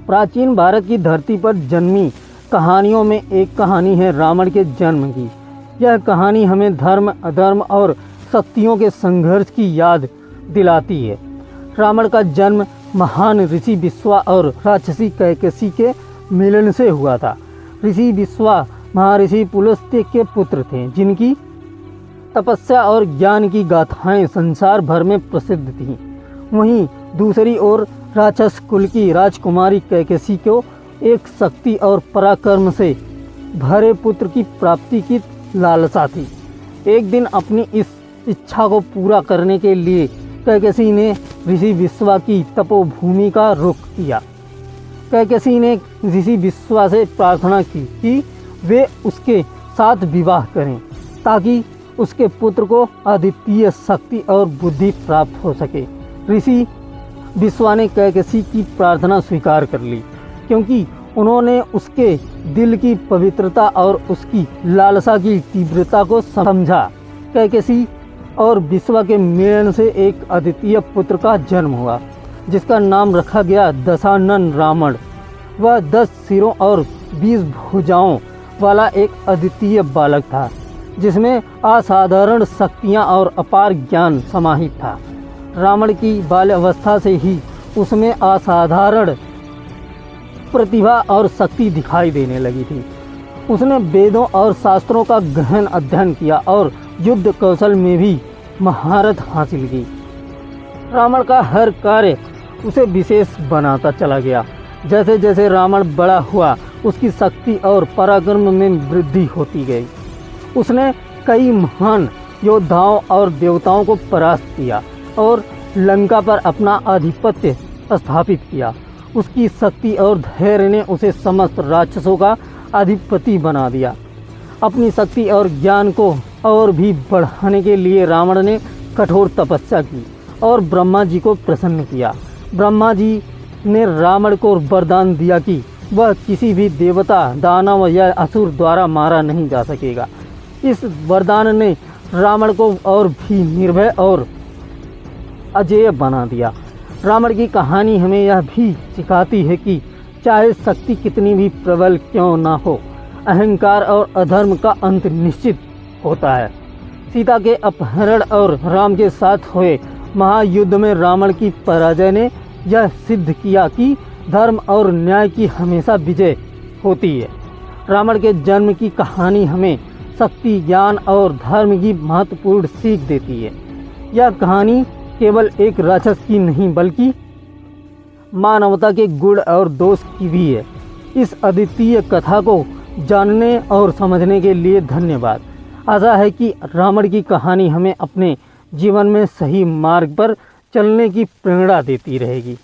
प्राचीन भारत की धरती पर जन्मी कहानियों में एक कहानी है रावण के जन्म की। यह कहानी हमें धर्म, अधर्म और शक्तियों के संघर्ष की याद दिलाती है। रावण का जन्म महान ऋषि विश्वा और राक्षसी कैकसी के मिलन से हुआ था। ऋषि विश्वा महर्षि पुलस्त्य के पुत्र थे, जिनकी तपस्या और ज्ञान की गाथाएं संसार भर में प्रसिद्ध थीं। वहीं दूसरी ओर राक्षस कुल की राजकुमारी कैकसी को एक शक्ति और पराक्रम से भरे पुत्र की प्राप्ति की लालसा थी। एक दिन अपनी इस इच्छा को पूरा करने के लिए कैकसी ने ऋषि विश्वा की तपोभूमि का रुख किया। कैकसी ने ऋषि विश्वा से प्रार्थना की कि वे उसके साथ विवाह करें, ताकि उसके पुत्र को अद्वितीय शक्ति और बुद्धि प्राप्त हो सके। ऋषि विश्वा ने कैकसी की प्रार्थना स्वीकार कर ली, क्योंकि उन्होंने उसके दिल की पवित्रता और उसकी लालसा की तीव्रता को समझा। कैकसी और विश्वा के मिलन से एक अद्वितीय पुत्र का जन्म हुआ, जिसका नाम रखा गया दशानन रावण। वह 10 सिरों और 20 भुजाओं वाला एक अद्वितीय बालक था, जिसमें असाधारण शक्तियां और अपार ज्ञान समाहित था। रावण की बाल्यावस्था से ही उसमें असाधारण प्रतिभा और शक्ति दिखाई देने लगी थी। उसने वेदों और शास्त्रों का गहन अध्ययन किया और युद्ध कौशल में भी महारत हासिल की। रावण का हर कार्य उसे विशेष बनाता चला गया। जैसे जैसे रावण बड़ा हुआ, उसकी शक्ति और पराक्रम में वृद्धि होती गई। उसने कई महान योद्धाओं और देवताओं को परास्त किया और लंका पर अपना आधिपत्य स्थापित किया। उसकी शक्ति और धैर्य ने उसे समस्त राक्षसों का अधिपति बना दिया। अपनी शक्ति और ज्ञान को और भी बढ़ाने के लिए रावण ने कठोर तपस्या की और ब्रह्मा जी को प्रसन्न किया। ब्रह्मा जी ने रावण को वरदान दिया कि वह किसी भी देवता, दानव या असुर द्वारा मारा नहीं जा सकेगा। इस वरदान ने रावण को और भी निर्भय और अजेय बना दिया। रावण की कहानी हमें यह भी सिखाती है कि चाहे शक्ति कितनी भी प्रबल क्यों ना हो, अहंकार और अधर्म का अंत निश्चित होता है। सीता के अपहरण और राम के साथ हुए महायुद्ध में रावण की पराजय ने यह सिद्ध किया कि धर्म और न्याय की हमेशा विजय होती है। रावण के जन्म की कहानी हमें शक्ति, ज्ञान और धर्म की महत्वपूर्ण सीख देती है। यह कहानी केवल एक राक्षस की नहीं, बल्कि मानवता के गुण और दोष की भी है। इस अद्वितीय कथा को जानने और समझने के लिए धन्यवाद। आशा है कि रावण की कहानी हमें अपने जीवन में सही मार्ग पर चलने की प्रेरणा देती रहेगी।